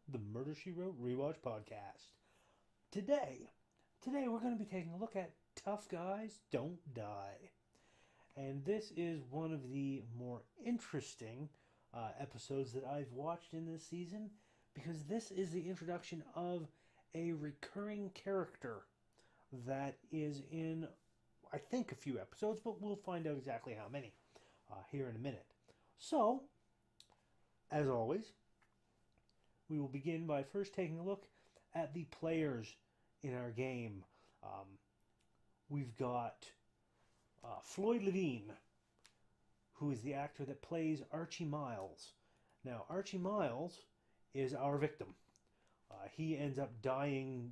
the Murder She Wrote Rewatch podcast. Today, today we're going to be taking a look at Tough Guys Don't Die. And this is one of the more interesting episodes that I've watched in this season because this is the introduction of a recurring character that is in, I think, a few episodes, but we'll find out exactly how many here in a minute. So, as always, we will begin by first taking a look at the players in our game. We've got Floyd Levine, who is the actor that plays Archie Miles. Now, Archie Miles is our victim. He ends up dying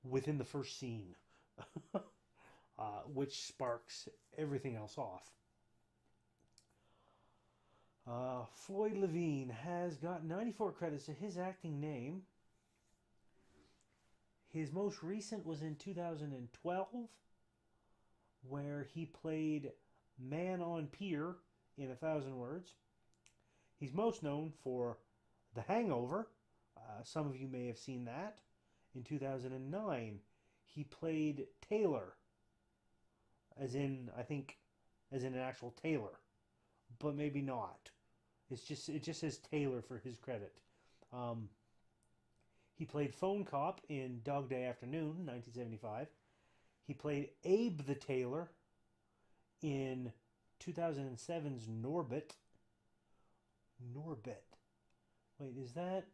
within the first scene, which sparks everything else off. Floyd Levine has got 94 credits to his acting name. His most recent was in 2012, where he played Man on Pier in 1,000 Words. He's most known for The Hangover. Some of you may have seen that. In 2009, he played Taylor, as in, I think, as in an actual tailor, but maybe not. It just says Taylor for his credit. He played Phone Cop in Dog Day Afternoon, 1975. He played Abe the Tailor in 2007's Norbit. Norbit. Wait, is that...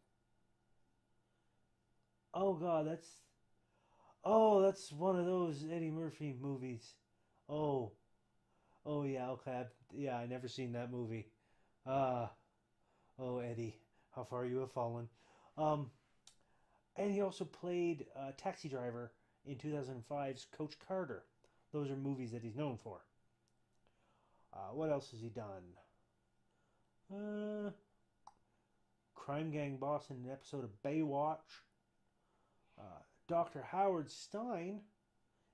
Oh god, that's one of those Eddie Murphy movies. Oh. Oh yeah, okay. I never seen that movie. Uh, oh Eddie, how far you have fallen. And he also played Taxi Driver in 2005's Coach Carter. Those are movies that he's known for. What else has he done? Crime Gang boss in an episode of Baywatch. Dr. Howard Stein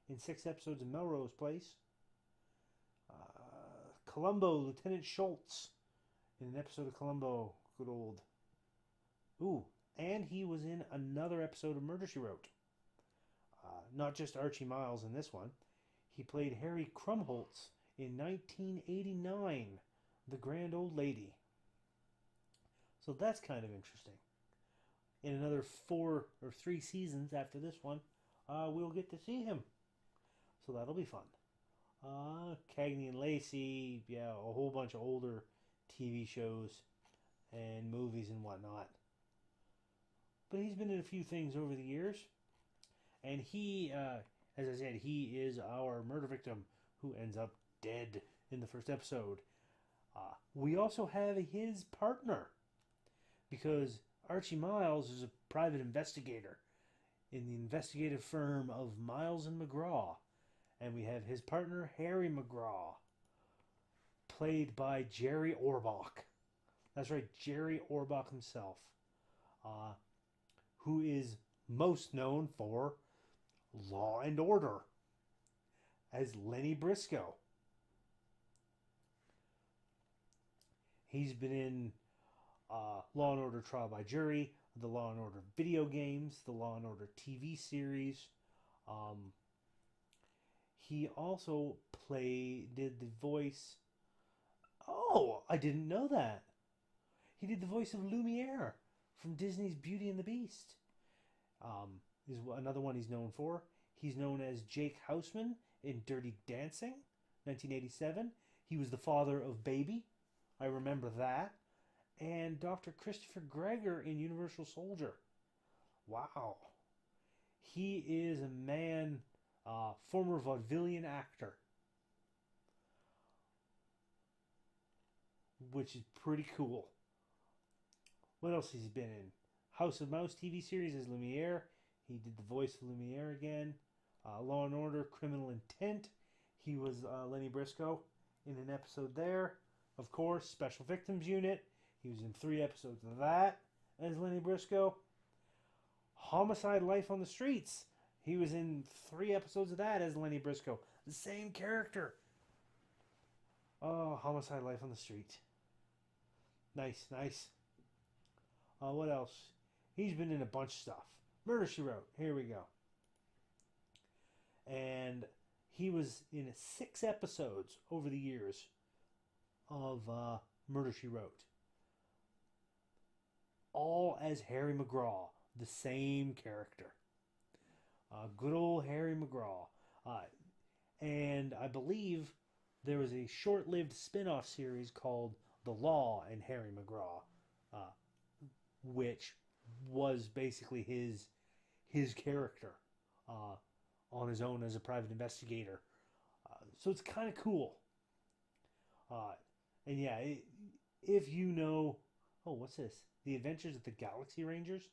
in 6 episodes of Melrose Place. Columbo, Lieutenant Schultz in an episode of Columbo. Good old. Ooh, and he was in another episode of Murder, She Wrote. Not just Archie Miles in this one. He played Harry Krumholtz in 1989, The Grand Old Lady. So that's kind of interesting. In another 4 or 3 seasons after this one, we'll get to see him. So that'll be fun. Cagney and Lacey, yeah, a whole bunch of older TV shows and movies and whatnot. But he's been in a few things over the years. And he, as I said, he is our murder victim who ends up dead in the first episode. We also have his partner, because Archie Miles is a private investigator in the investigative firm of Miles and McGraw. And we have his partner, Harry McGraw, played by Jerry Orbach. That's right, Jerry Orbach himself, who is most known for Law and Order as Lenny Briscoe. He's been in Law and Order Trial by Jury, the Law and Order video games, the Law and Order TV series. He also did the voice... Oh, I didn't know that. He did the voice of Lumiere from Disney's Beauty and the Beast. Is another one he's known for. He's known as Jake Houseman in Dirty Dancing, 1987. He was the father of Baby. I remember that. And Dr. Christopher Gregor in Universal Soldier. Wow. He is a man, former vaudevillian actor. Which is pretty cool. What else has he been in? House of Mouse TV series as Lumiere. He did the voice of Lumiere again. Law and Order, Criminal Intent. He was Lenny Briscoe in an episode there. Of course, Special Victims Unit. He was in 3 episodes of that as Lenny Briscoe. Homicide: Life on the Streets. He was in 3 episodes of that as Lenny Briscoe. The same character. Oh, Homicide: Life on the Street. Nice, nice. What else? He's been in a bunch of stuff. Murder, She Wrote. Here we go. And he was in 6 episodes over the years of Murder, She Wrote. All as Harry McGraw, the same character. Good old Harry McGraw. And I believe there was a short-lived spin-off series called The Law and Harry McGraw, which was basically his character on his own as a private investigator. So it's kind of cool. And yeah, if you know... Oh, what's this? The Adventures of the Galaxy Rangers?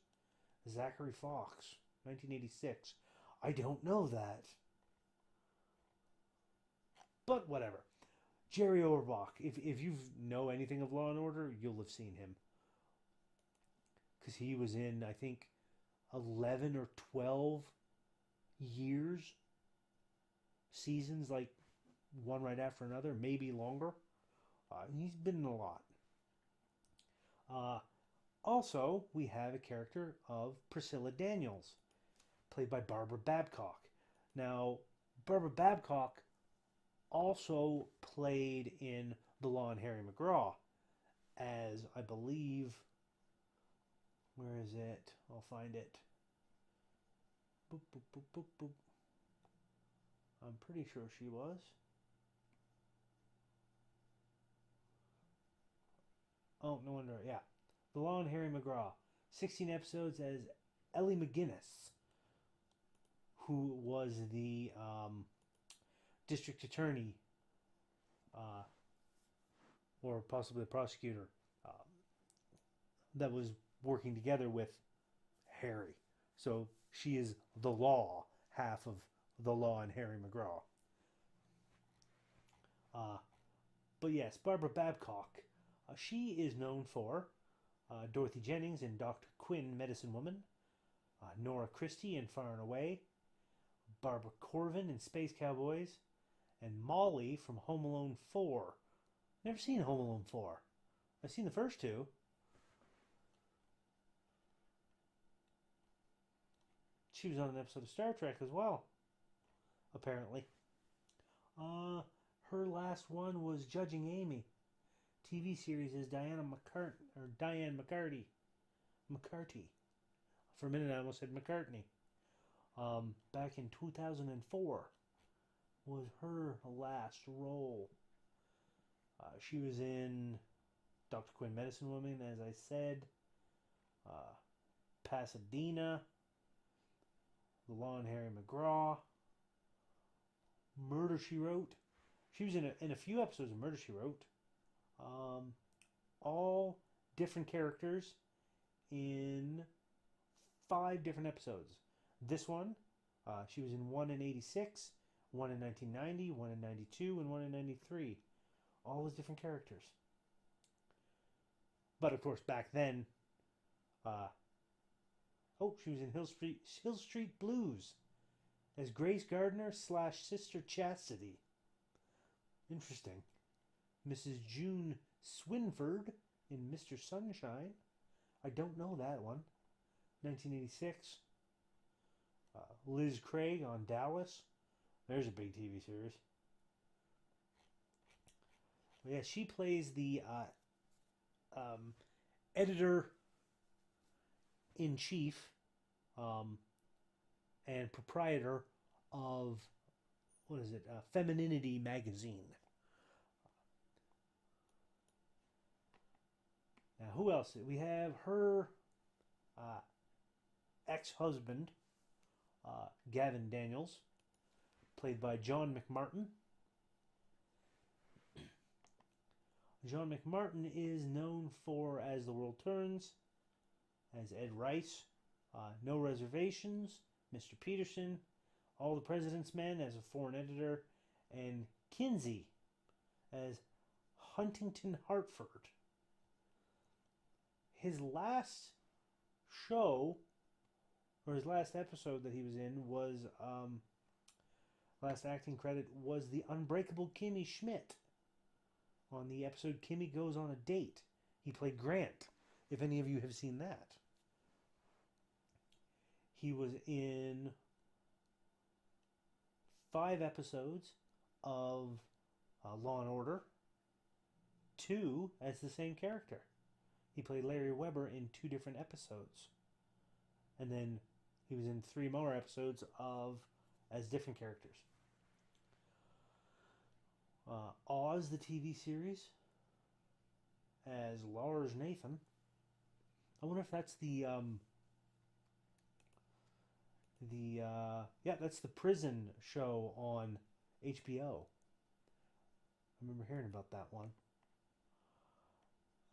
Zachary Fox, 1986. I don't know that. But whatever. Jerry Orbach. If you know anything of Law and Order, you'll have seen him. Because he was in, I think, 11 or 12 years. Seasons, like one right after another. Maybe longer. He's been in a lot. Also, we have a character of Priscilla Daniels, played by Barbara Babcock. Now, Barbara Babcock also played in The Law and Harry McGraw as, I believe, where is it? I'll find it. Boop, boop, boop, boop, boop. I'm pretty sure she was. Oh, no wonder. Yeah. The Law and Harry McGraw. 16 episodes as Ellie McGinnis, who was the district attorney, or possibly the prosecutor, that was working together with Harry. So she is the law half of The Law and Harry McGraw. But yes, Barbara Babcock. She is known for Dorothy Jennings in Dr. Quinn, Medicine Woman, Nora Christie in Far and Away, Barbara Corvin in Space Cowboys, and Molly from Home Alone 4. Never seen Home Alone 4. I've seen the first 2. She was on an episode of Star Trek as well, apparently. Her last one was Judging Amy. TV series is Diane McCarty. For a minute I almost said McCartney. Back in 2004 was her last role. She was in Dr. Quinn, Medicine Woman, as I said. Pasadena. The Law and Harry McGraw. Murder, She Wrote. She was in a few episodes of Murder, She Wrote. All different characters in 5 different episodes. This one, she was in 1 in 86, 1 in 1990, 1 in 92, and 1 in 93. All with different characters. But of course, back then, she was in Hill Street Blues as Grace Gardner / Sister Chastity. Interesting. Mrs. June Swinford in Mr. Sunshine. I don't know that one. 1986. Liz Craig on Dallas. There's a big TV series. Yeah, she plays the editor-in-chief and proprietor of, Femininity magazine. Now, who else? We have her ex-husband, Gavin Daniels, played by John McMartin. John McMartin is known for As the World Turns, as Ed Rice, No Reservations, Mr. Peterson, All the President's Men as a foreign editor, and Kinsey as Huntington Hartford. His last show, or his last episode that he was in, was last acting credit was The Unbreakable Kimmy Schmidt. On the episode Kimmy Goes on a Date, he played Grant, if any of you have seen that. He was in 5 episodes of Law and Order, 2 as the same character. He played Larry Weber in 2 different episodes. And then he was in 3 more episodes of as different characters. Oz, the TV series, as Lars Nathan. I wonder if that's that's the prison show on HBO. I remember hearing about that one.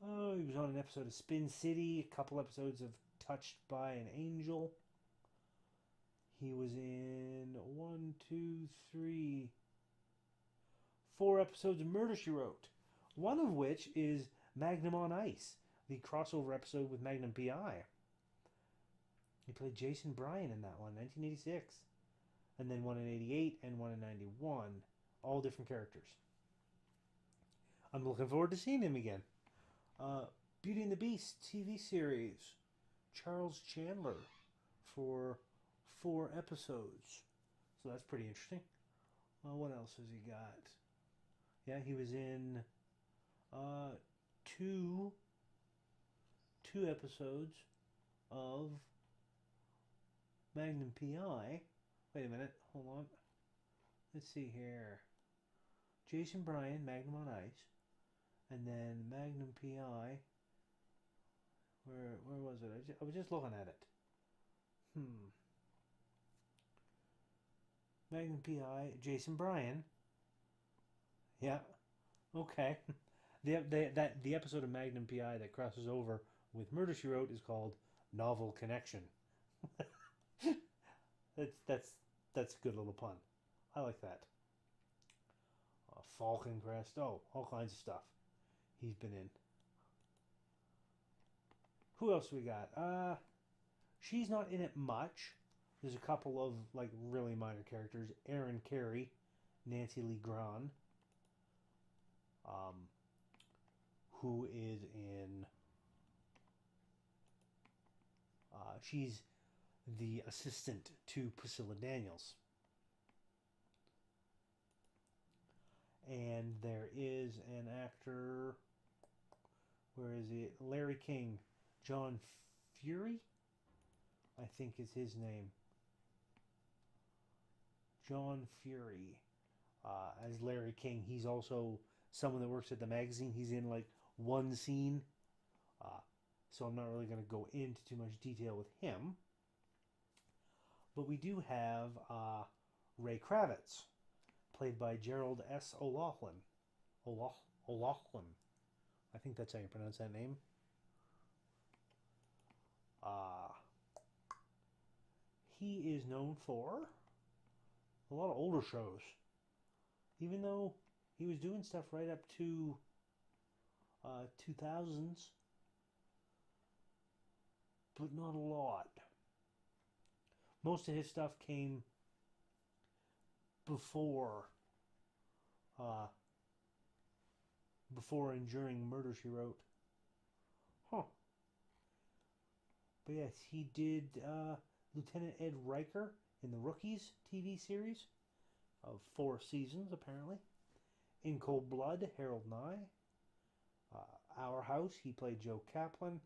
Oh, he was on an episode of Spin City, a couple episodes of Touched by an Angel. He was in 4 episodes of Murder, She Wrote. One of which is Magnum on Ice, the crossover episode with Magnum P.I. He played Jason Bryan in that one, 1986. And then one in 88 and one in 91. All different characters. I'm looking forward to seeing him again. Beauty and the Beast TV series. Charles Chandler for 4 episodes. So that's pretty interesting. What else has he got? Yeah, he was in 2 episodes of Magnum P.I. Wait a minute, hold on. Let's see here. Jason Bryan, Magnum on Ice, and then Magnum P.I. Where was it? I was just looking at it. Magnum P.I. Jason Bryan. Yeah. Okay. The episode of Magnum P.I. that crosses over with Murder, She Wrote is called Novel Connection. That's a good little pun. I like that. Falcon Crest. Oh, all kinds of stuff he's been in. Who else we got? She's not in it much. There's a couple of like really minor characters. Erin Carey, Nancy Lee Grahn, who is in. She's the assistant to Priscilla Daniels. And there is an actor, where is it? Larry King. John Fury, I think is his name. John Fury as Larry King. He's also someone that works at the magazine. He's in like one scene. So I'm not really going to go into too much detail with him. But we do have Ray Kravitz, played by Gerald S. O'Loughlin. O'Loughlin. I think that's how you pronounce that name. He is known for a lot of older shows. Even though he was doing stuff right up to 2000s. But not a lot. Most of his stuff came before and during Murder, She Wrote. Huh. But yes, he did Lieutenant Ed Riker in the Rookies TV series of 4 seasons, apparently. In Cold Blood, Harold Nye. Our House, he played Joe Kaplan.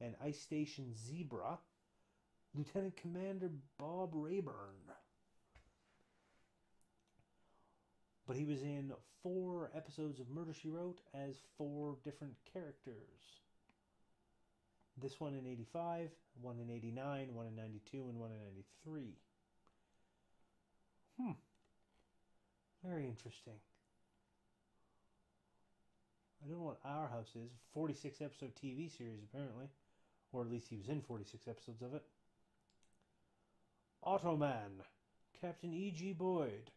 And Ice Station Zebra, Lieutenant Commander Bob Rayburn. But he was in 4 episodes of Murder, She Wrote as 4 different characters. This one in 85, one in 89, one in 92, and one in 93. Very interesting. I don't know what Our House is. 46 episode TV series, apparently. Or at least he was in 46 episodes of it. Automan. Captain E.G. Boyd.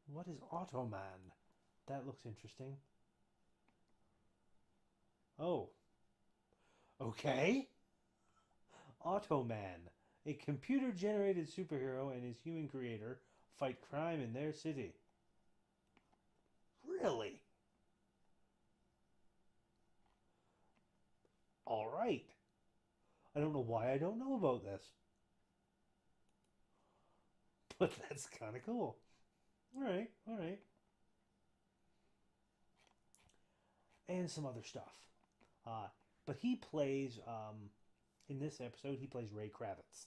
What is Automan? That looks interesting. Oh. Okay. Automan. A computer-generated superhero and his human creator fight crime in their city. Really? All right. I don't know why I don't know about this. But that's kind of cool. All right, all right. And some other stuff. Uh, but he plays, in this episode, he plays Ray Kravitz.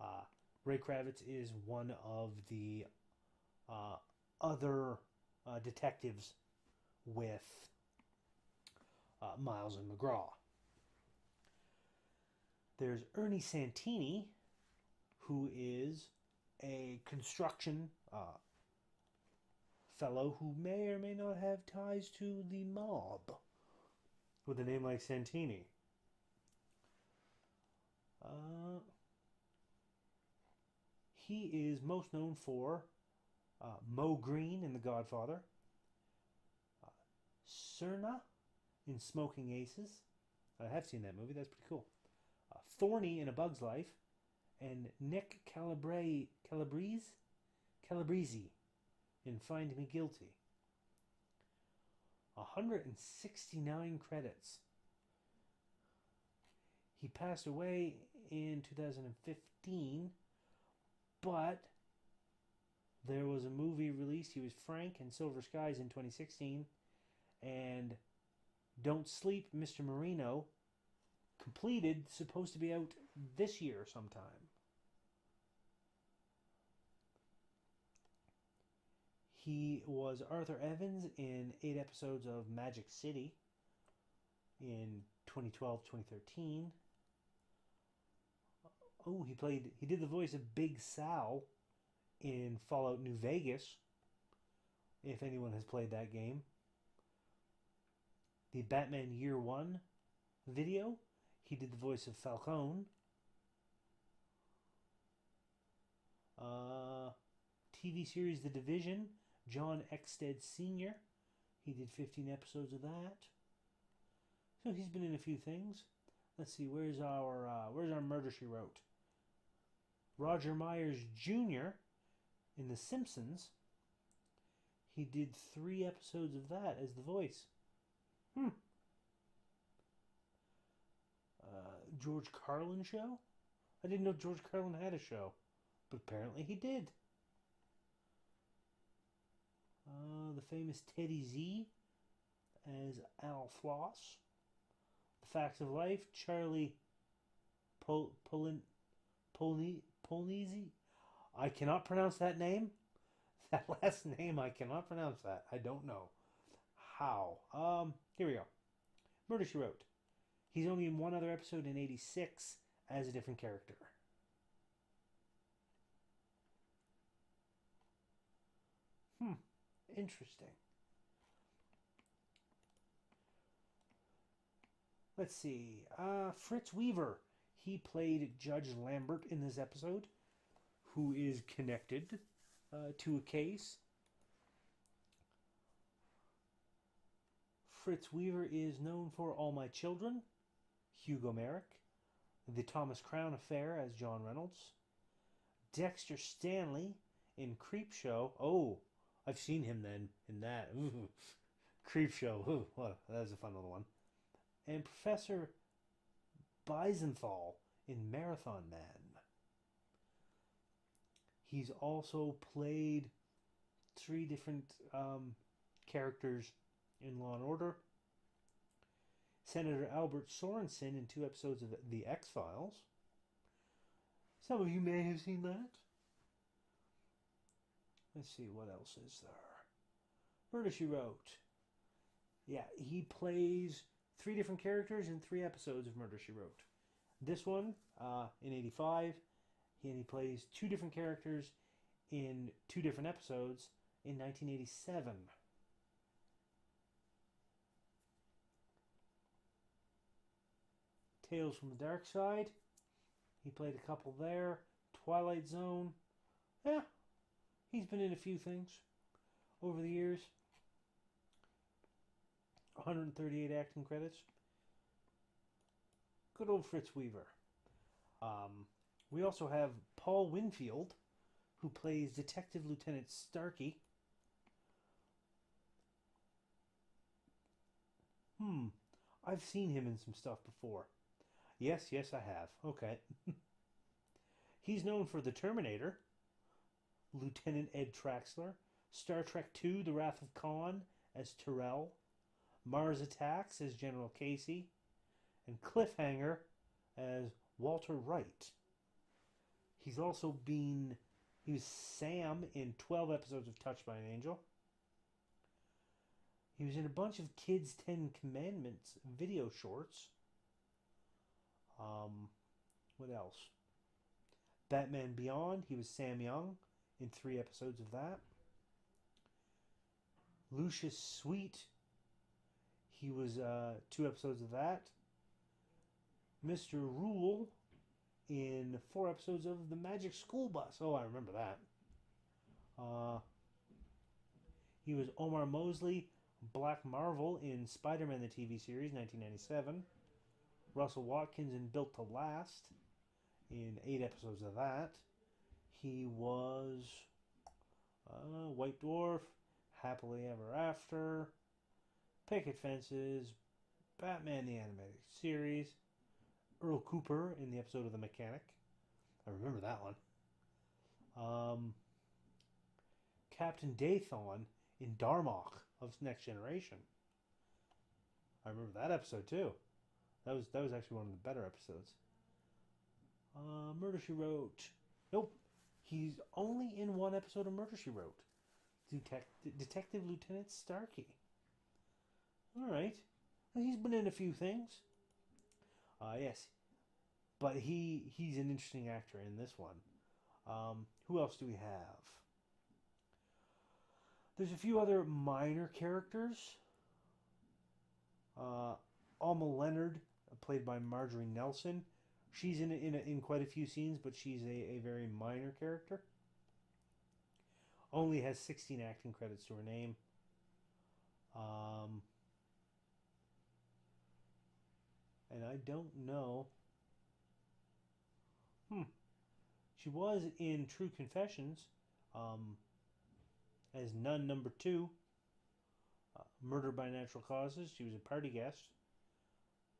Uh, Ray Kravitz is one of the uh, other detectives with Miles and McGraw. There's Ernie Santini, who is a construction fellow who may or may not have ties to the mob with a name like Santini. He is most known for Mo Green in The Godfather, Cerna in Smoking Aces. I have seen that movie. That's pretty cool. Thorny in A Bug's Life, and Nick Calabrese in Find Me Guilty. 169 credits. He passed away in 2015, but there was a movie released. He was Frank in Silver Skies in 2016, and Don't Sleep, Mr. Marino, completed, supposed to be out this year sometime. He was Arthur Evans in 8 episodes of Magic City in 2012-2013. Oh, he did the voice of Big Sal in Fallout New Vegas, if anyone has played that game. The Batman Year One video, he did the voice of Falcone. TV series The Division, John Eckstead Sr. He did 15 episodes of that. So he's been in a few things. Let's see, where's our Murder, She Wrote? Roger Myers Jr. in The Simpsons. He did 3 episodes of that as the voice. George Carlin show? I didn't know George Carlin had a show, but apparently he did. The famous Teddy Z as Al Floss. The Facts of Life, Charlie Polizzi. I cannot pronounce that name. That last name, I cannot pronounce that. I don't know how. Here we go. Murder, She Wrote. He's only in one other episode in 86 as a different character. Interesting. Let's see. Fritz Weaver. He played Judge Lambert in this episode, who is connected to a case. Fritz Weaver is known for All My Children, Hugo Merrick, The Thomas Crown Affair as John Reynolds, Dexter Stanley in Creepshow. Oh, I've seen him then in that. Ooh. Creepshow. Ooh, well, that was a fun little one. And Professor Beisenthal in Marathon Man. He's also played 3 different characters in Law and Order. Senator Albert Sorensen in 2 episodes of The X-Files. Some of you may have seen that. Let's see, what else is there? Murder, She Wrote. Yeah, he plays 3 different characters in 3 episodes of Murder, She Wrote. This one, in 85, and he plays 2 different characters in 2 different episodes in 1987. Tales from the Dark Side. He played a couple there. Twilight Zone. Yeah, he's been in a few things over the years. 138 acting credits. Good old Fritz Weaver. We also have Paul Winfield, who plays Detective Lieutenant Starkey. I've seen him in some stuff before. Yes, I have. Okay. He's known for The Terminator, Lieutenant Ed Traxler, Star Trek II: The Wrath of Khan as Tyrell, Mars Attacks as General Casey, and Cliffhanger as Walter Wright. He was Sam in 12 episodes of Touched by an Angel. He was in a bunch of Kids' 10 Commandments video shorts. What else? Batman Beyond, he was Sam Young in 3 episodes of that. Lucius Sweet, he was 2 episodes of that. Mr. Rule in 4 episodes of The Magic School Bus. Oh, I remember that. He was Omar Mosley, Black Marvel in Spider-Man the TV series, 1997. Russell Watkins in Built to Last in 8 episodes of that. He was White Dwarf, Happily Ever After, Picket Fences, Batman the Animated Series, Earl Cooper in the episode of The Mechanic. I remember that one. Captain Daython in Darmok of Next Generation. I remember that episode too. That was actually one of the better episodes. Murder, She Wrote. Nope. He's only in 1 episode of Murder, She Wrote. Detective Lieutenant Starkey. Alright. He's been in a few things. Yes. But he's an interesting actor in this one. Who else do we have? There's a few other minor characters. Alma Leonard, played by Marjorie Nelson. She's in quite a few scenes, but she's a very minor character. Only has 16 acting credits to her name. And I don't know. She was in True Confessions as Nun Number 2. Murder by Natural Causes. She was a party guest.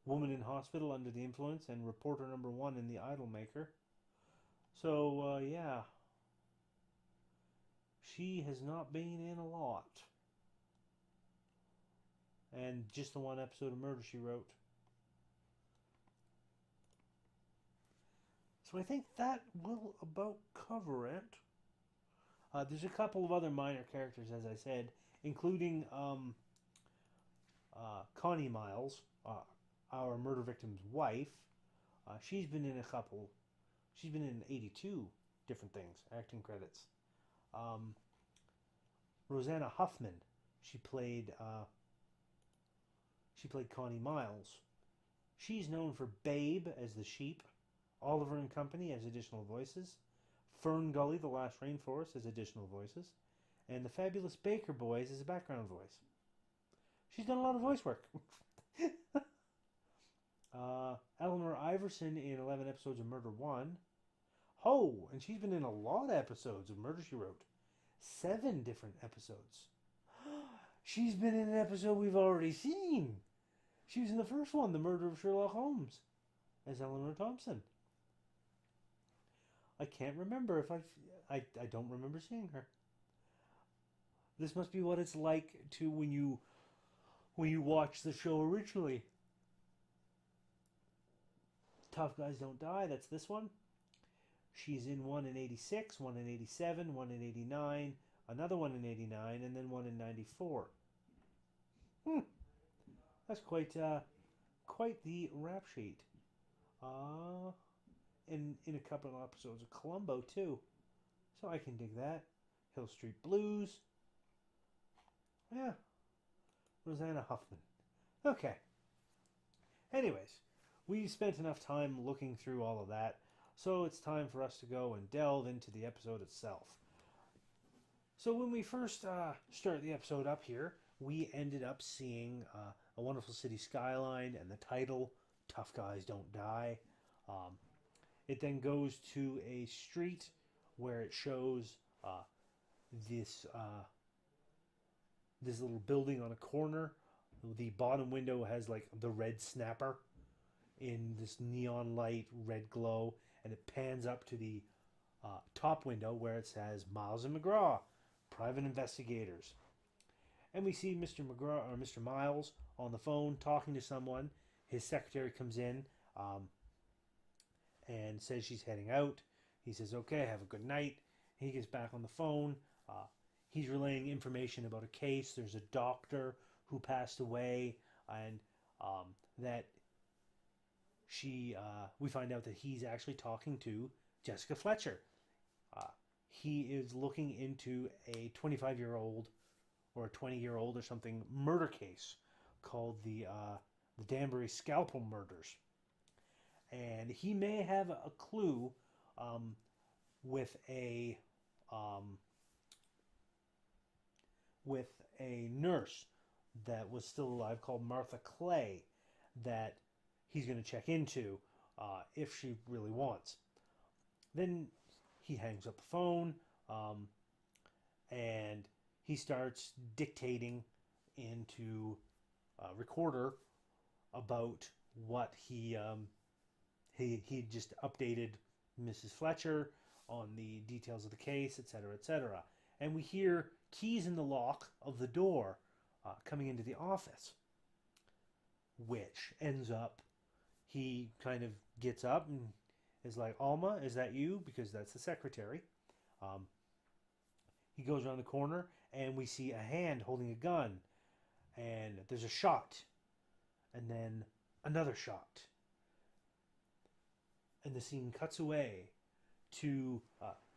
Woman in Hospital Under the Influence, and Reporter Number 1 in The Idolmaker. So, yeah. She has not been in a lot. And just the 1 episode of Murder, She Wrote. So I think that will about cover it. There's a couple of other minor characters, as I said, including Connie Miles, our murder victim's wife. She's been in 82 different things, acting credits. Rosanna Huffman, she played Connie Miles. She's known for Babe as the sheep, Oliver and Company as additional voices, Fern Gully, The Last Rainforest as additional voices, and The Fabulous Baker Boys as a background voice. She's done a lot of voice work. Eleanor Iverson in 11 episodes of Murder 1. Oh, and she's been in a lot of episodes of Murder, She Wrote. 7 different episodes. She's been in an episode we've already seen. She was in the first one, The Murder of Sherlock Holmes, as Eleanor Thompson. I can't remember if I don't remember seeing her. This must be what it's like to when you watch the show originally. Tough Guys Don't Die, that's this one. She's in 1 in 86, 1 in 87, 1 in 89, another one in 89, and then 1 in 94. That's quite the rap sheet. In a couple of episodes of Columbo too, so I can dig that. Hill Street Blues. Yeah, Rosanna Huffman. Okay. Anyways, we spent enough time looking through all of that, so it's time for us to go and delve into the episode itself. So when we first started the episode up here, we ended up seeing a wonderful city skyline and the title, Tough Guys Don't Die. It then goes to a street where it shows this little building on a corner. The bottom window has like the red snapper in this neon light red glow, and it pans up to the top window where it says Miles and McGraw, private investigators. And we see Mr. McGraw or Mr. Miles on the phone talking to someone. His secretary comes in and says she's heading out. He says, "Okay, have a good night." He gets back on the phone. He's relaying information about a case. There's a doctor who passed away, and that we find out that he's actually talking to Jessica Fletcher. He is looking into a 25-year-old or a 20-year-old or something murder case called the Danbury Scalpel Murders. And he may have a clue with a nurse that was still alive called Martha Clay that he's going to check into if she really wants. Then he hangs up the phone and he starts dictating into a recorder about what he just updated Mrs. Fletcher on the details of the case, etc., etc. And we hear keys in the lock of the door coming into the office, which ends up, he kind of gets up and is like, "Alma, is that you?" Because that's the secretary. He goes around the corner and we see a hand holding a gun, and there's a shot, and then another shot, and the scene cuts away to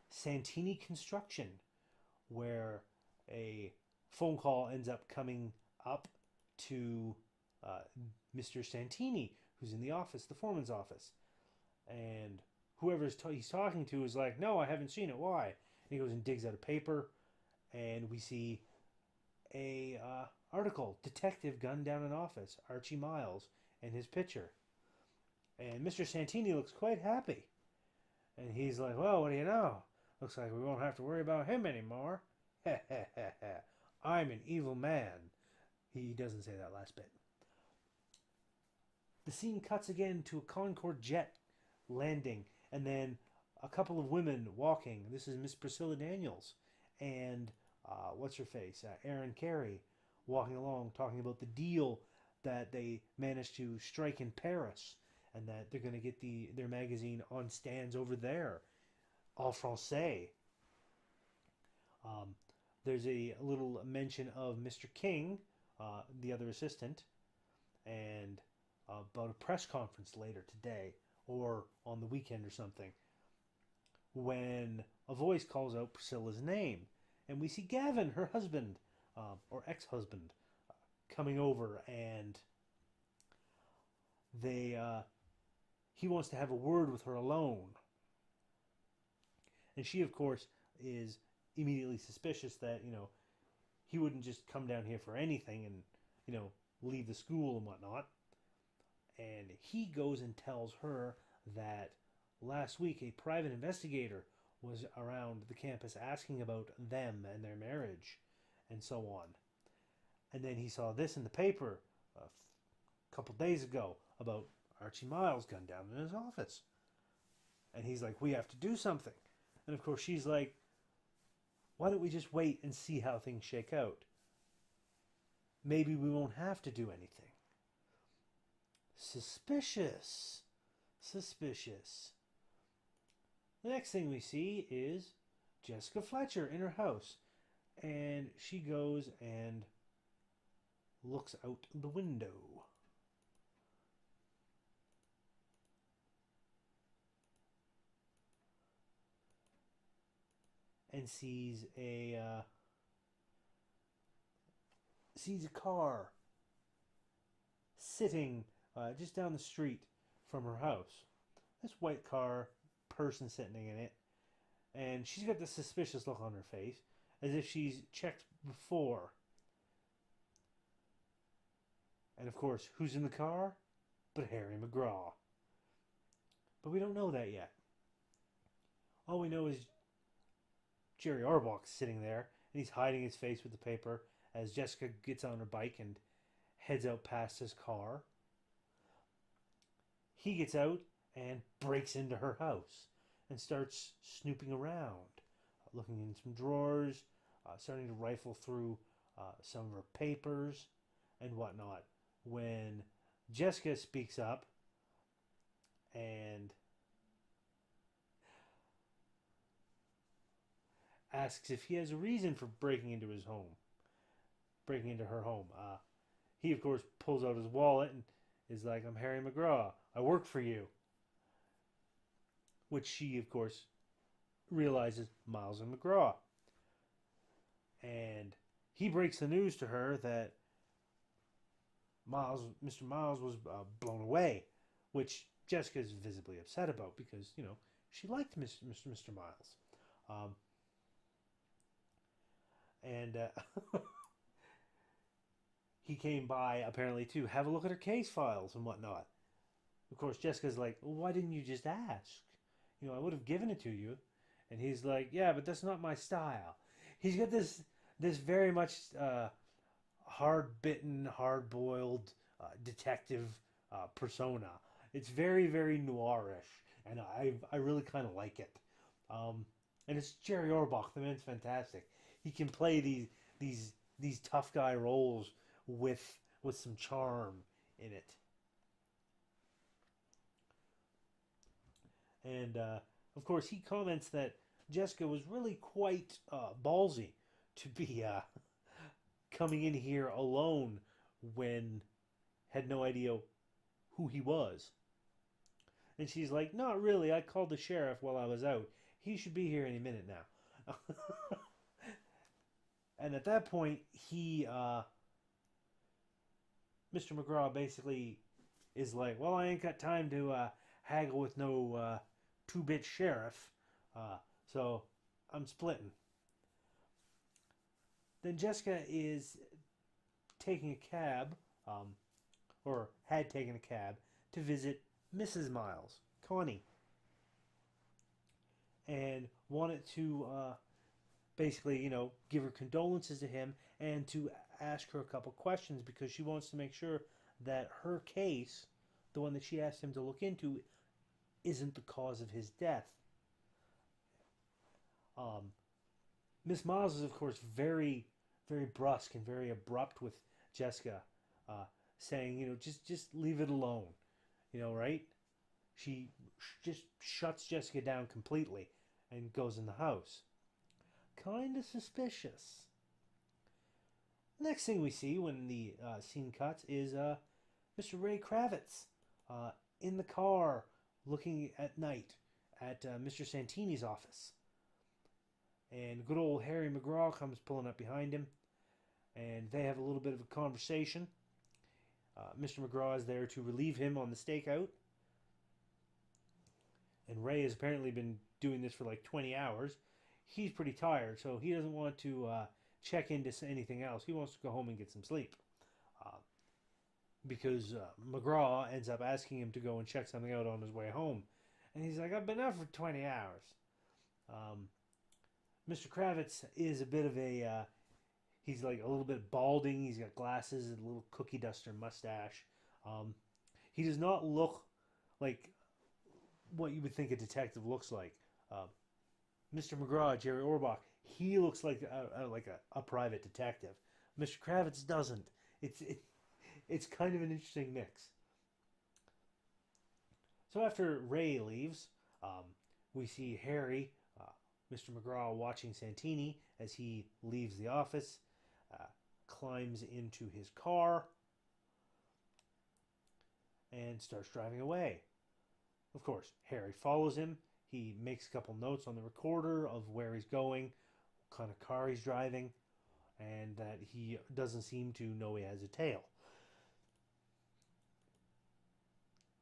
Santini Construction, where a phone call ends up coming up to Mr. Santini, who's in the office, the foreman's office. And whoever he's talking to is like, "No, I haven't seen it. Why?" And he goes and digs out a paper, and we see a article, "Detective gunned down an office, Archie Miles," and his picture. And Mr. Santini looks quite happy. And he's like, "Well, what do you know? Looks like we won't have to worry about him anymore. I'm an evil man." He doesn't say that last bit. The scene cuts again to a Concorde jet landing, and then a couple of women walking. This is Miss Priscilla Daniels and what's her face, Erin Carey, walking along, talking about the deal that they managed to strike in Paris, and that they're going to get their magazine on stands over there, en français. There's a little mention of Mr. King, the other assistant, and about a press conference later today or on the weekend or something, when a voice calls out Priscilla's name, and we see Gavin, her husband, or ex-husband, coming over, and he wants to have a word with her alone. And she, of course, is immediately suspicious that, he wouldn't just come down here for anything and, leave the school and whatnot. And he goes and tells her that last week a private investigator was around the campus asking about them and their marriage and so on. And then he saw this in the paper a couple days ago about Archie Miles gunned down in his office. And he's like, "We have to do something." And of course she's like, "Why don't we just wait and see how things shake out? Maybe we won't have to do anything." Suspicious. Suspicious. The next thing we see is Jessica Fletcher in her house. And she goes and looks out the window. And sees a car sitting just down the street from her house. This white car, person sitting in it, and she's got this suspicious look on her face, as if she's checked before. And of course, who's in the car? But Harry McGraw. But we don't know that yet. All we know is Jerry Orbach's sitting there, and he's hiding his face with the paper as Jessica gets on her bike and heads out past his car. He gets out and breaks into her house. and starts snooping around, looking in some drawers, starting to rifle through some of her papers and whatnot. When Jessica speaks up and asks if he has a reason for breaking into his home, breaking into her home. He, of course, pulls out his wallet and is like, I'm Harry McGraw. I work for you. Which she, of course, realizes Miles and McGraw. And he breaks the news to her that Mr. Miles was blown away, which Jessica is visibly upset about because, she liked Mr. Miles. And he came by, apparently, to have a look at her case files and whatnot. Of course, Jessica's like, well, why didn't you just ask? I would have given it to you. And he's like, yeah, but that's not my style. He's got this very much hard-bitten, hard-boiled detective persona. It's very, very noirish, and I really kind of like it. And it's Jerry Orbach. The man's fantastic. He can play these tough guy roles with some charm in it. And of course, he comments that Jessica was really quite ballsy to be coming in here alone when had no idea who he was. And she's like, not really. I called the sheriff while I was out. He should be here any minute now. And at that point, Mr. McGraw basically is like, well, I ain't got time to haggle with no two-bit sheriff. So I'm splitting. Then Jessica is taking a cab, or had taken a cab, to visit Mrs. Miles, Connie. And wanted to basically, give her condolences to him and to ask her a couple questions because she wants to make sure that her case, the one that she asked him to look into, isn't the cause of his death. Miss Miles is, of course, very, very brusque and very abrupt with Jessica, saying, just leave it alone, right? She just shuts Jessica down completely and goes in the house. Kind of suspicious. Next thing we see when the scene cuts is Mr. Ray Kravitz in the car looking at night at Mr. Santini's office. And good old Harry McGraw comes pulling up behind him, and they have a little bit of a conversation. Mr. McGraw is there to relieve him on the stakeout. And Ray has apparently been doing this for like 20 hours. He's pretty tired, so he doesn't want to check into anything else. He wants to go home and get some sleep. Because McGraw ends up asking him to go and check something out on his way home. And he's like, I've been up for 20 hours. Mr. Kravitz is a bit of a... he's like a little bit balding. He's got glasses and a little cookie duster mustache. He does not look like what you would think a detective looks like. Mr. McGraw, Jerry Orbach, he looks like a private detective. Mr. Kravitz doesn't. It's kind of an interesting mix. So after Ray leaves, we see Harry, Mr. McGraw, watching Santini as he leaves the office, climbs into his car, and starts driving away. Of course, Harry follows him. He makes a couple notes on the recorder of where he's going, what kind of car he's driving, and that he doesn't seem to know he has a tail.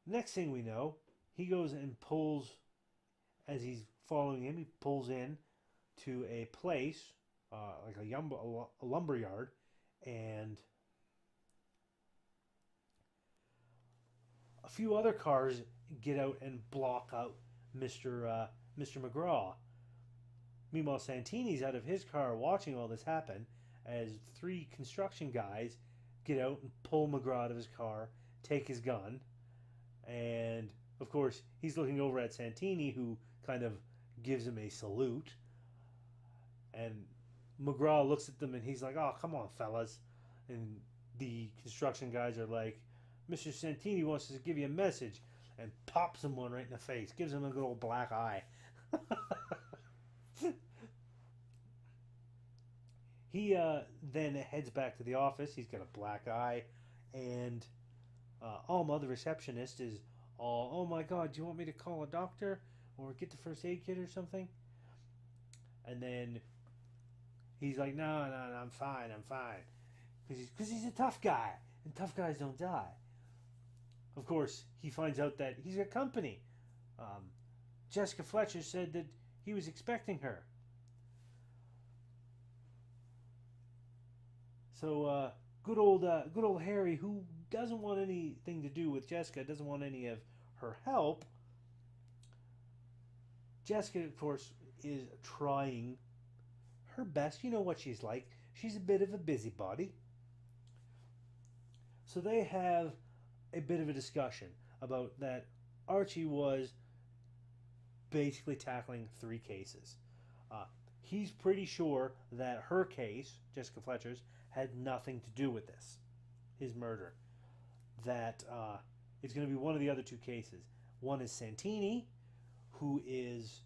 Next thing we know, he goes and pulls, as he's following him, he pulls in to a place, like a lumber yard, and a few other cars get out and block out Mr. McGraw. Meanwhile, Santini's out of his car watching all this happen as 3 construction guys get out and pull McGraw out of his car, take his gun, and Of course, he's looking over at Santini, who kind of gives him a salute. And McGraw looks at them and he's like, "Oh, come on, fellas." And the construction guys are like, "Mr. Santini wants us to give you a message," and pops him one right in the face, gives him a good old black eye. He then heads back to the office. He's got a black eye, and Alma, the receptionist, is all, "Oh my God, do you want me to call a doctor or get the first aid kit or something?" And then he's like, "No, no, no, I'm fine, I'm fine," because he's a tough guy, and tough guys don't die. Of course, he finds out that he's got company. Um, Jessica Fletcher said that he was expecting her. So good old Harry, who doesn't want anything to do with Jessica, doesn't want any of her help. Jessica, of course, is trying her best. You know what she's like. She's a bit of a busybody. So they have a bit of a discussion about that Archie was basically tackling three cases. Uh, he's pretty sure that her case, Jessica Fletcher's, had nothing to do with this, his murder. That it's going to be one of the other two cases. One is Santini, who is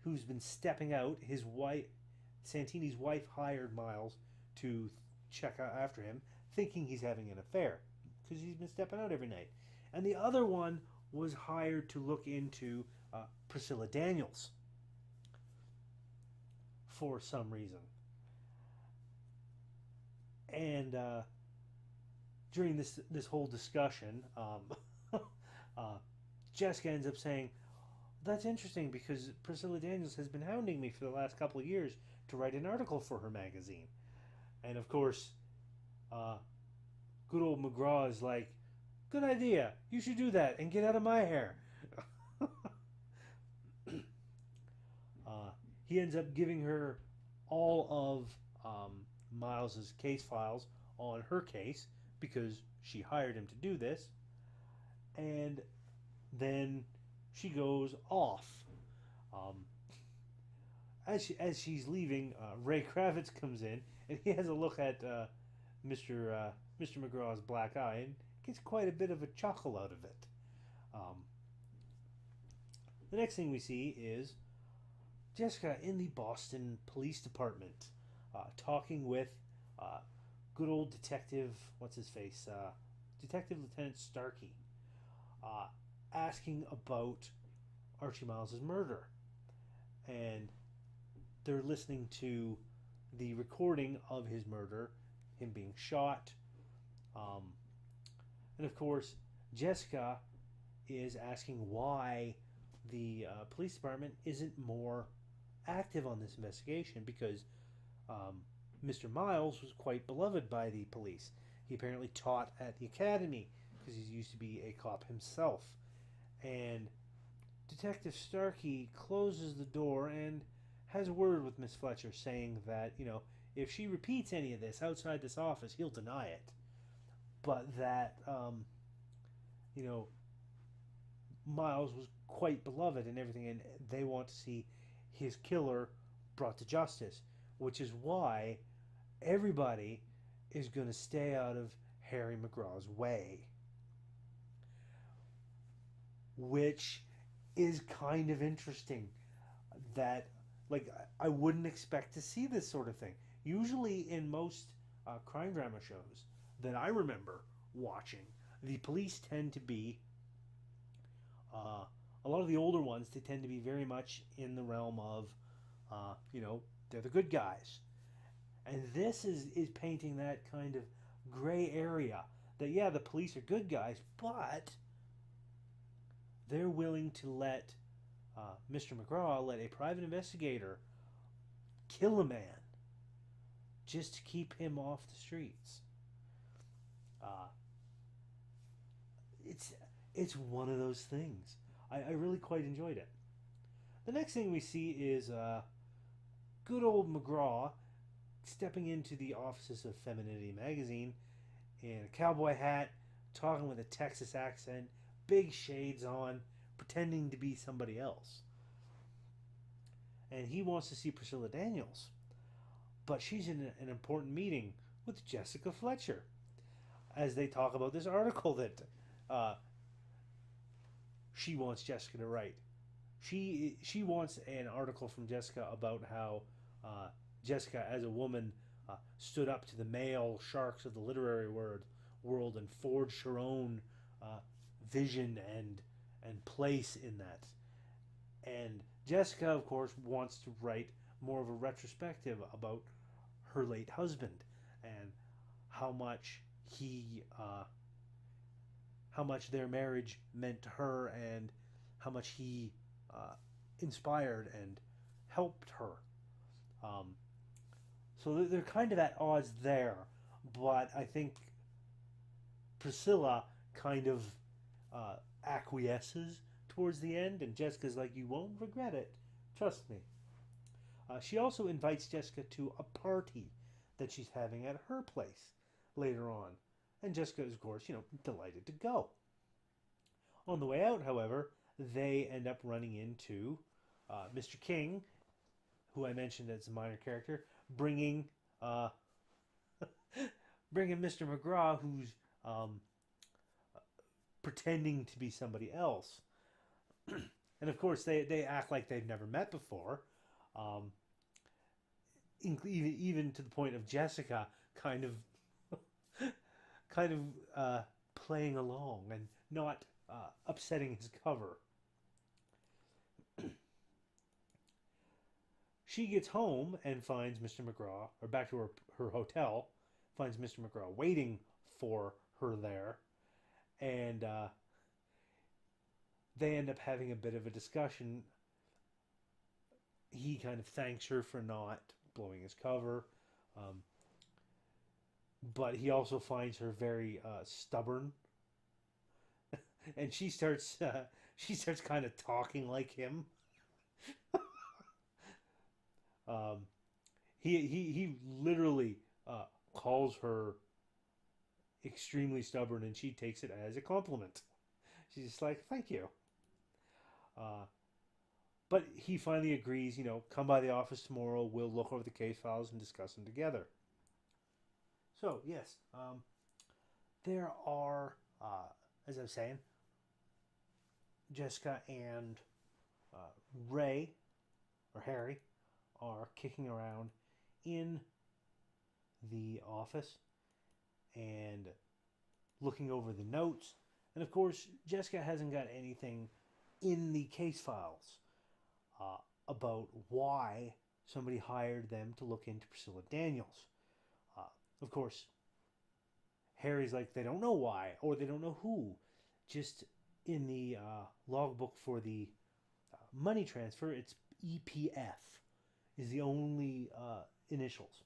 who's been stepping out. His wife, Santini's wife, hired Miles to check out after him, thinking he's having an affair because he's been stepping out every night. And the other one was hired to look into Priscilla Daniels for some reason. And during this whole discussion, Jessica ends up saying, "That's interesting because Priscilla Daniels has been hounding me for the last couple of years to write an article for her magazine." And of course, uh, good old McGraw is like, "Good idea. You should do that and get out of my hair." He ends up giving her all of Miles's case files on her case because she hired him to do this, and then she goes off. Um, as she's leaving, Ray Kravitz comes in and he has a look at Mr. McGraw's black eye and gets quite a bit of a chuckle out of it. Um, the next thing we see is Jessica in the Boston Police Department, talking with uh, good old detective, what's his face, Detective Lieutenant Starkey, asking about Archie Miles' murder. And they're listening to the recording of his murder, him being shot. Um, and of course, Jessica is asking why the police department isn't more active on this investigation because Mr. Miles was quite beloved by the police. He apparently taught at the academy because he used to be a cop himself. And Detective Starkey closes the door and has a word with Miss Fletcher saying that, if she repeats any of this outside this office, he'll deny it. But that, Miles was quite beloved and everything, and they want to see his killer brought to justice, which is why everybody is going to stay out of Harry McGraw's way. Which is kind of interesting that, I wouldn't expect to see this sort of thing. Usually in most crime drama shows that I remember watching, the police tend to be, a lot of the older ones, they tend to be very much in the realm of, they're the good guys. And this is painting that kind of gray area that, yeah, the police are good guys, but they're willing to let Mr. McGraw let a private investigator kill a man just to keep him off the streets. It's one of those things. I really quite enjoyed it. The next thing we see is good old McGraw stepping into the offices of Femininity magazine in a cowboy hat, talking with a Texas accent, big shades on, pretending to be somebody else. And he wants to see Priscilla Daniels. But she's in an important meeting with Jessica Fletcher as they talk about this article that she wants Jessica to write. She wants an article from Jessica about how Jessica, as a woman, stood up to the male sharks of the literary world and forged her own vision and place in that. And Jessica, of course, wants to write more of a retrospective about her late husband and how much how much their marriage meant to her and how much he inspired and helped her. So they're kind of at odds there, but I think Priscilla kind of acquiesces towards the end, and Jessica's like, you won't regret it, trust me. She also invites Jessica to a party that she's having at her place later on, and Jessica is, of course, delighted to go. On the way out, however, they end up running into Mr. King, who I mentioned as a minor character, bringing Mr. McGraw, who's pretending to be somebody else. And of course, they act like they've never met before, even to the point of Jessica kind of playing along and not upsetting his cover. She gets home and finds Mr. McGraw, or back to her hotel, finds Mr. McGraw waiting for her there, and they end up having a bit of a discussion. He kind of thanks her for not blowing his cover, but he also finds her very stubborn, and she starts kind of talking like him. He literally calls her extremely stubborn, and she takes it as a compliment. She's just like, thank you. But he finally agrees, come by the office tomorrow, we'll look over the case files and discuss them together. So, yes, there are, as I was saying, Jessica and Ray, or Harry, are kicking around in the office and looking over the notes. And of course, Jessica hasn't got anything in the case files about why somebody hired them to look into Priscilla Daniels. Of course, Harry's like, they don't know why, or they don't know who. Just in the logbook for the money transfer, it's EPF is the only initials.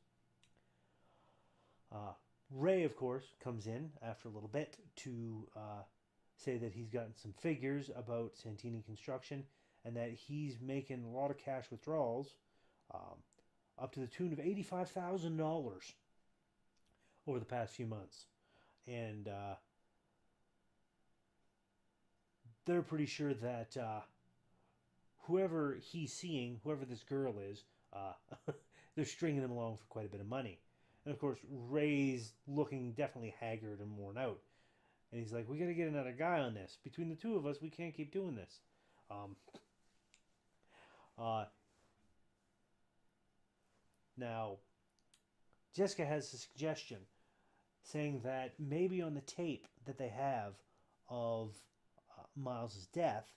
Ray, of course, comes in after a little bit to say that he's gotten some figures about Santini Construction and that he's making a lot of cash withdrawals, up to the tune of $85,000 over the past few months. And they're pretty sure that whoever he's seeing, whoever this girl is, they're stringing him along for quite a bit of money. And of course, Ray's looking definitely haggard and worn out. And he's like, we got to get another guy on this. Between the two of us, we can't keep doing this. Now, Jessica has a suggestion saying that maybe on the tape that they have of Miles's death,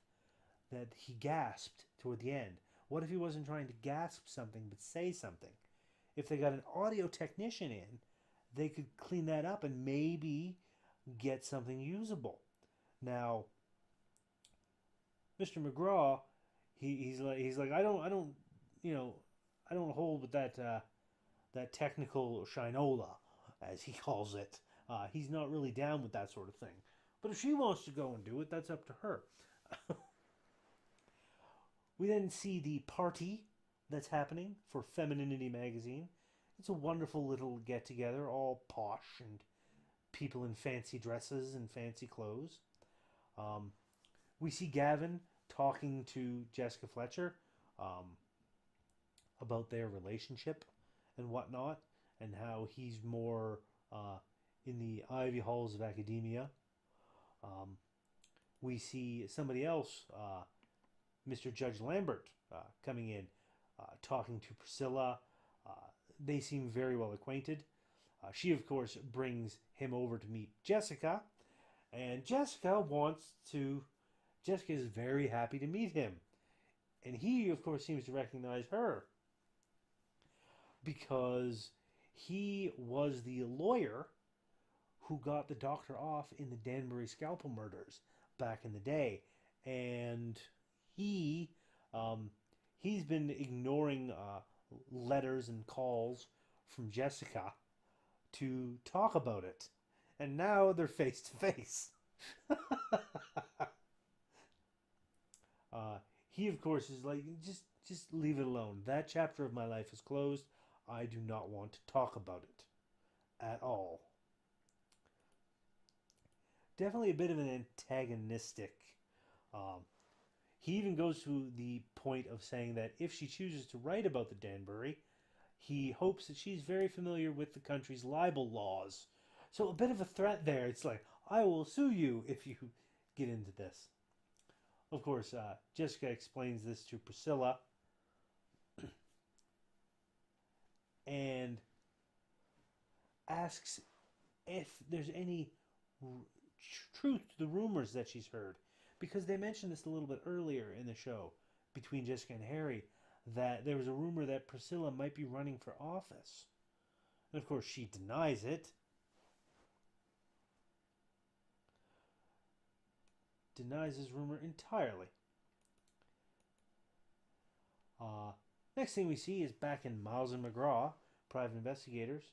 that he gasped toward the end. What if he wasn't trying to gasp something but say something? If they got an audio technician in, they could clean that up and maybe get something usable. Now, Mr. McGraw, he's like I don't hold with that technical shinola, as he calls it. He's not really down with that sort of thing. But if she wants to go and do it, that's up to her. We then see the party that's happening for Femininity magazine. It's a wonderful little get-together, all posh and people in fancy dresses and fancy clothes. We see Gavin talking to Jessica Fletcher um, about their relationship and whatnot, and how he's more in the Ivy Halls of academia. Um, we see somebody else, Mr. Judge Lambert, coming in, talking to Priscilla. Uh, they seem very well acquainted. She, of course, brings him over to meet Jessica, and Jessica is very happy to meet him. And he, of course, seems to recognize her because he was the lawyer who got the doctor off in the Danbury scalpel murders back in the day. And he, um, he's been ignoring letters and calls from Jessica to talk about it. And now they're face to face. He, of course, is like, just leave it alone. That chapter of my life is closed. I do not want to talk about it at all. Definitely a bit of an antagonistic. Um, he even goes to the point of saying that if she chooses to write about the Danbury, he hopes that she's very familiar with the country's libel laws. So a bit of a threat there. It's like, I will sue you if you get into this. Of course, Jessica explains this to Priscilla and asks if there's any truth to the rumors that she's heard. Because they mentioned this a little bit earlier in the show between Jessica and Harry, that there was a rumor that Priscilla might be running for office. And of course, she denies it. Denies this rumor entirely. Next thing we see is back in Miles and McGraw, private investigators.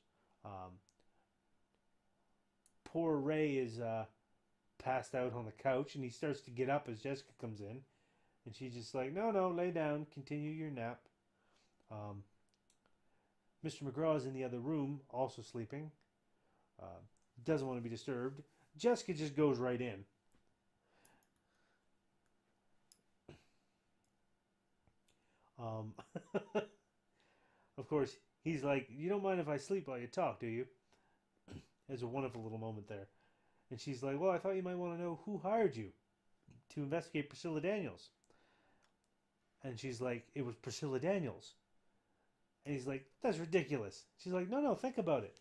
Poor Ray is passed out on the couch, and he starts to get up as Jessica comes in. And she's just like, no, lay down, continue your nap. Mr. McGraw is in the other room, also sleeping. Doesn't want to be disturbed. Jessica just goes right in. Of course, he's like, you don't mind if I sleep while you talk, do you? There's a wonderful little moment there. And she's like, well, I thought you might want to know who hired you to investigate Priscilla Daniels. And she's like, it was Priscilla Daniels. And he's like, that's ridiculous. She's like, no, think about it.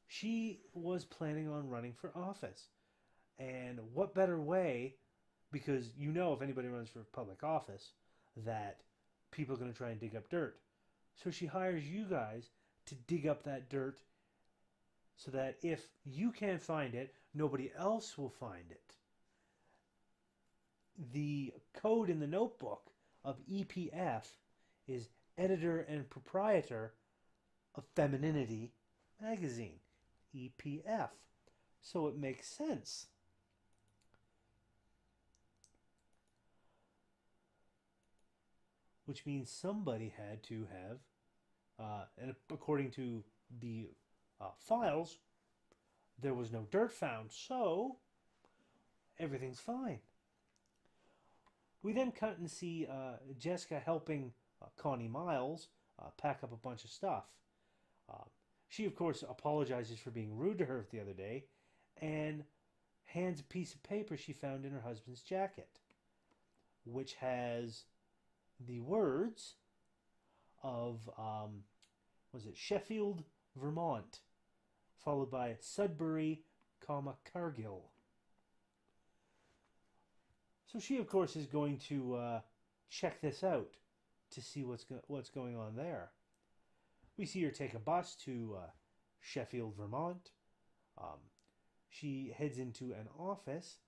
She was planning on running for office. And what better way, because you know if anybody runs for public office, that people are going to try and dig up dirt. So she hires you guys to dig up that dirt so that if you can't find it, nobody else will find it. The code in the notebook of EPF is editor and proprietor of Femininity magazine, EPF. So it makes sense. Which means somebody had to have, and according to the files, there was no dirt found, so everything's fine. We then cut and see Jessica helping Connie Miles pack up a bunch of stuff. She, of course, apologizes for being rude to her the other day and hands a piece of paper she found in her husband's jacket, which has the words of, was it Sheffield, Vermont, followed by Sudbury, Cargill. So she, of course, is going to check this out to see what's going on there. We see her take a bus to Sheffield, Vermont. She heads into an office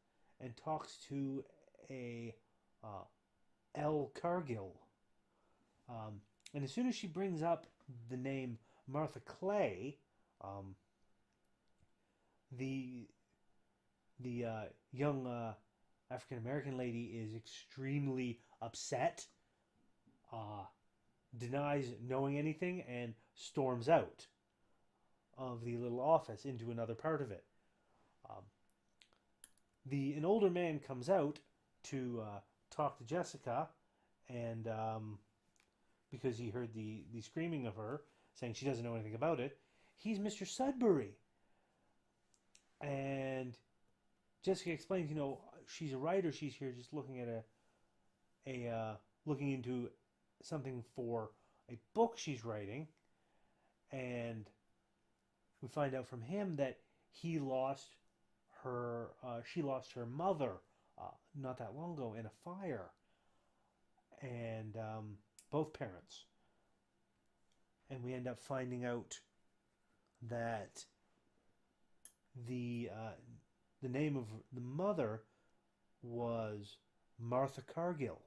and talks to a L. Cargill. And as soon as she brings up the name Martha Clay, the young African American lady is extremely upset, denies knowing anything, and storms out of the little office into another part of it. An older man comes out to talk to Jessica, and because he heard the screaming of her, saying she doesn't know anything about it. He's Mr. Sudbury, and Jessica explains, she's a writer. She's here just looking at looking into something for a book she's writing, and we find out from him that he lost she lost her mother not that long ago in a fire, and both parents. And we end up finding out that the name of the mother was Martha Cargill.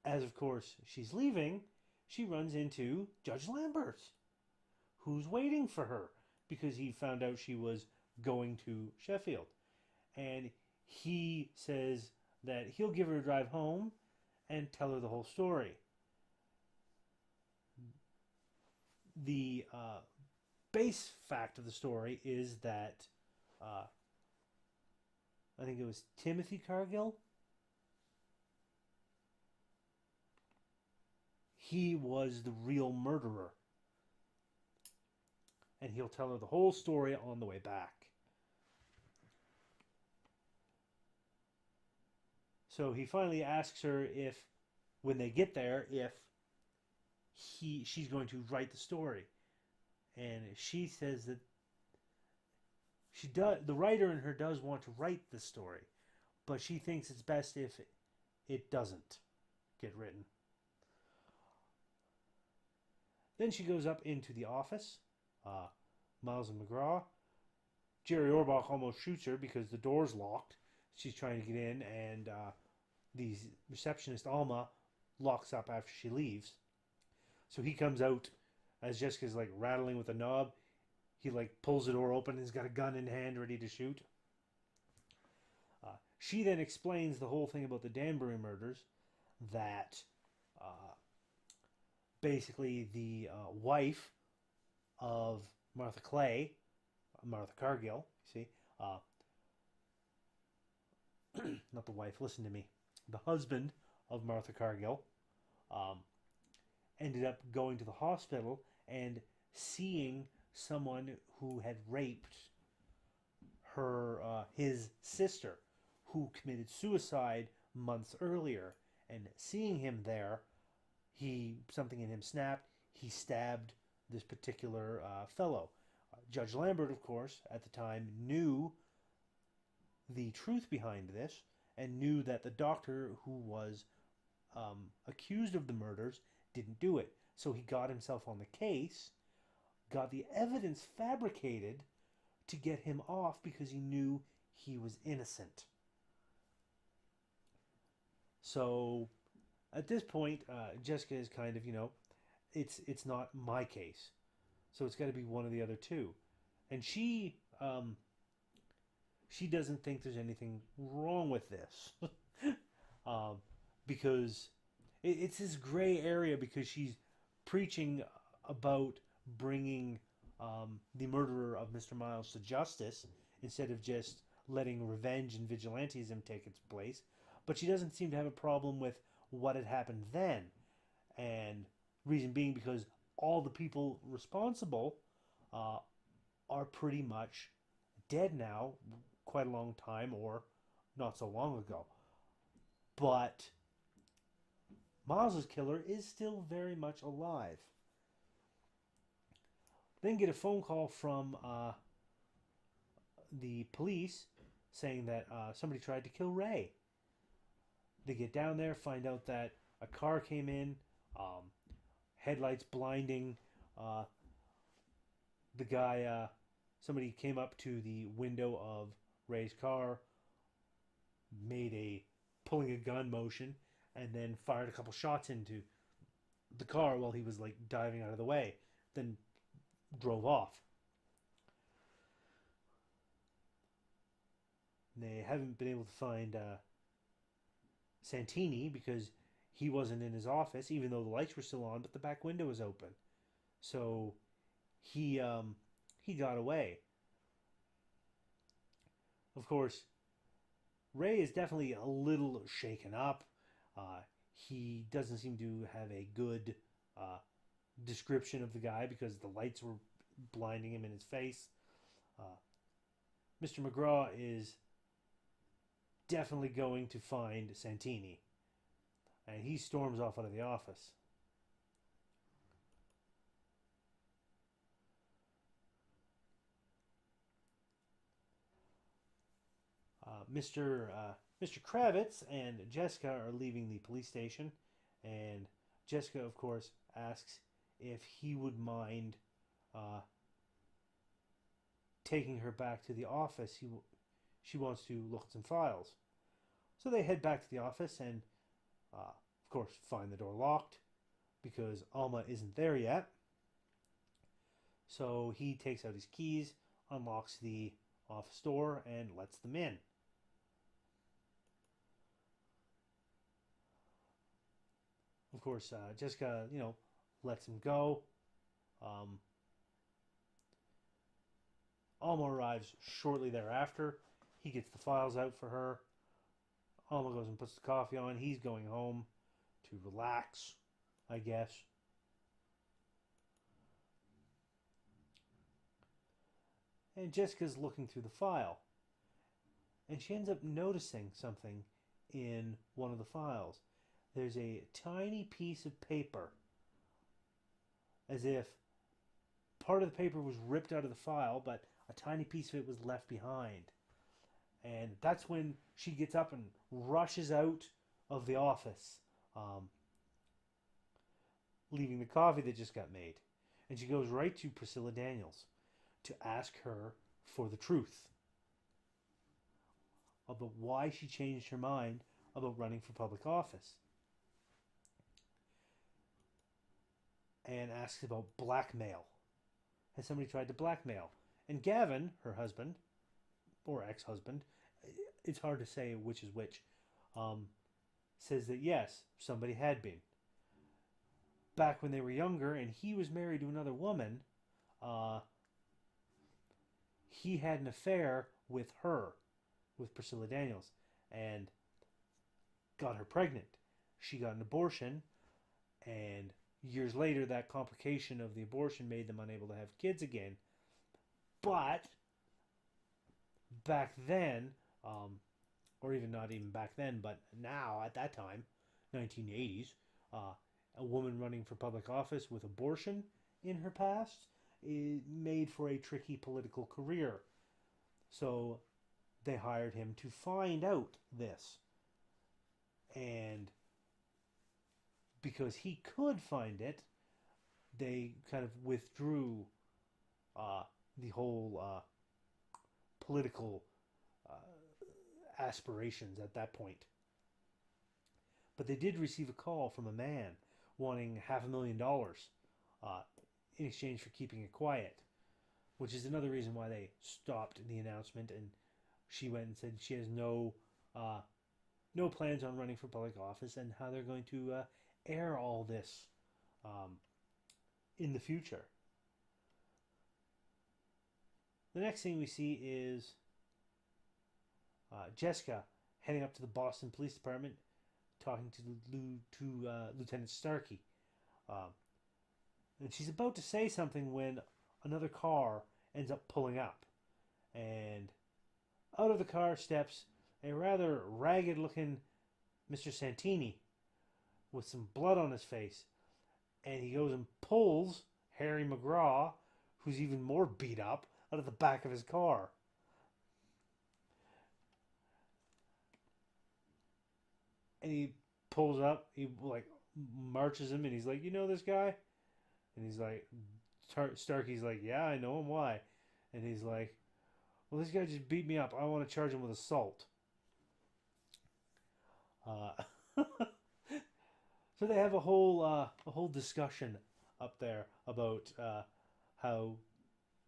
As of course she's leaving, she runs into Judge Lambert, who's waiting for her because he found out she was going to Sheffield. And he says that he'll give her a drive home and tell her the whole story. The base fact of the story is that I think it was Timothy Cargill. He was the real murderer. And he'll tell her the whole story on the way back. So he finally asks her if, when they get there, if she's going to write the story. And she says that the writer in her does want to write the story, but she thinks it's best if it doesn't get written. Then she goes up into the office. Miles and McGraw. Jerry Orbach almost shoots her because the door's locked. She's trying to get in, and the receptionist, Alma, locks up after she leaves. So he comes out as Jessica's like rattling with a knob. He like pulls the door open and he's got a gun in hand ready to shoot. She then explains the whole thing about the Danbury murders, that basically the wife of Martha Cargill, you see, not the wife, listen to me, the husband of Martha Cargill, ended up going to the hospital and seeing someone who had raped his sister, who committed suicide months earlier, and seeing him there, something in him snapped. He stabbed this particular fellow. Judge Lambert, of course, at the time knew the truth behind this and knew that the doctor who was accused of the murders didn't do it. So he got himself on the case, got the evidence fabricated to get him off because he knew he was innocent. So at this point, Jessica is kind of, it's not my case. So it's got to be one of the other two. And she doesn't think there's anything wrong with this. Because it's this gray area, because she's preaching about bringing the murderer of Mr. Miles to justice instead of just letting revenge and vigilantism take its place. But she doesn't seem to have a problem with what had happened then. And reason being because all the people responsible are pretty much dead now, quite a long time, or not so long ago. But Miles's killer is still very much alive. Then get a phone call from the police saying that somebody tried to kill Ray. They get down there, find out that a car came in, headlights blinding the guy. Somebody came up to the window of Ray's car, made a pulling a gun motion, and then fired a couple shots into the car while he was like diving out of the way, then drove off. They haven't been able to find Santini because he wasn't in his office, even though the lights were still on, but the back window was open. So he got away. Of course, Ray is definitely a little shaken up. He doesn't seem to have a good uh, description of the guy because the lights were blinding him in his face. Uh, Mr. McGraw is definitely going to find Santini, and he storms off out of the office. Mr. Kravitz and Jessica are leaving the police station, and Jessica, of course, asks if he would mind uh, taking her back to the office. She wants to look at some files. So they head back to the office and, of course, find the door locked because Alma isn't there yet. So he takes out his keys, unlocks the office door, and lets them in. Of course, Jessica, lets him go. Um, Alma arrives shortly thereafter. He gets the files out for her. Alma goes and puts the coffee on. He's going home to relax, I guess. And Jessica's looking through the file. And she ends up noticing something in one of the files. There's a tiny piece of paper, as if part of the paper was ripped out of the file, but a tiny piece of it was left behind. And that's when she gets up and rushes out of the office, leaving the coffee that just got made. And she goes right to Priscilla Daniels to ask her for the truth about why she changed her mind about running for public office. And asks about blackmail. Has somebody tried to blackmail? And Gavin, her husband, or ex-husband, it's hard to say which is which, says that yes, somebody had been. Back when they were younger and he was married to another woman, he had an affair with her, with Priscilla Daniels, and got her pregnant. She got an abortion, and years later, that complication of the abortion made them unable to have kids again. But back then, or even not even back then, but now at that time, 1980s, a woman running for public office with abortion in her past made for a tricky political career. So they hired him to find out this. And because he could find it, they kind of withdrew the whole political aspirations at that point. But they did receive a call from a man wanting $500,000 in exchange for keeping it quiet, which is another reason why they stopped the announcement. And she went and said she has no plans on running for public office and how they're going to air all this in the future. The next thing we see is Jessica heading up to the Boston Police Department, talking to Lieutenant Starkey. And she's about to say something when another car ends up pulling up. And out of the car steps a rather ragged-looking Mr. Santini with some blood on his face. And he goes and pulls Harry McGraw, who's even more beat up, out of the back of his car. And he pulls up, he marches him, and he's like, "You know this guy?" And he's like, Starkey's like, "Yeah, I know him. Why?" And he's like, "Well, this guy just beat me up. I want to charge him with assault." So they have a whole discussion up there about how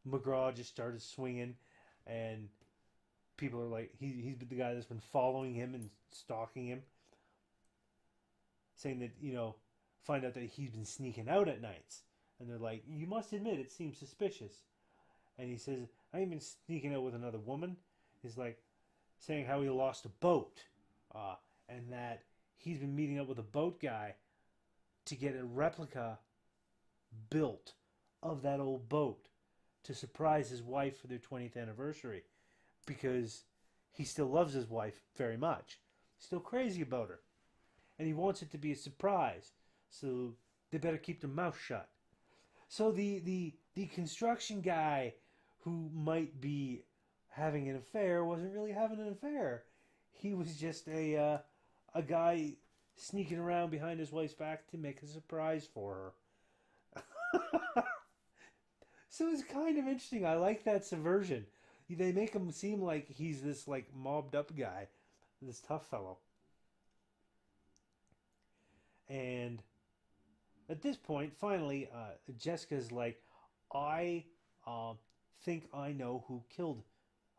McGraw just started swinging, and people are like, he's the guy that's been following him and stalking him, saying that, find out that he's been sneaking out at nights. And they're like, "You must admit it seems suspicious." And he says, "I ain't been sneaking out with another woman." He's like, saying how he lost a boat, and that he's been meeting up with a boat guy to get a replica built of that old boat to surprise his wife for their 20th anniversary, because he still loves his wife very much. Still crazy about her. And he wants it to be a surprise. So they better keep their mouth shut. So the construction guy who might be having an affair wasn't really having an affair. He was just a guy sneaking around behind his wife's back to make a surprise for her. So it's kind of interesting. I like that subversion. They make him seem like he's this like mobbed up guy, this tough fellow. And at this point, finally, Jessica's like, I think I know who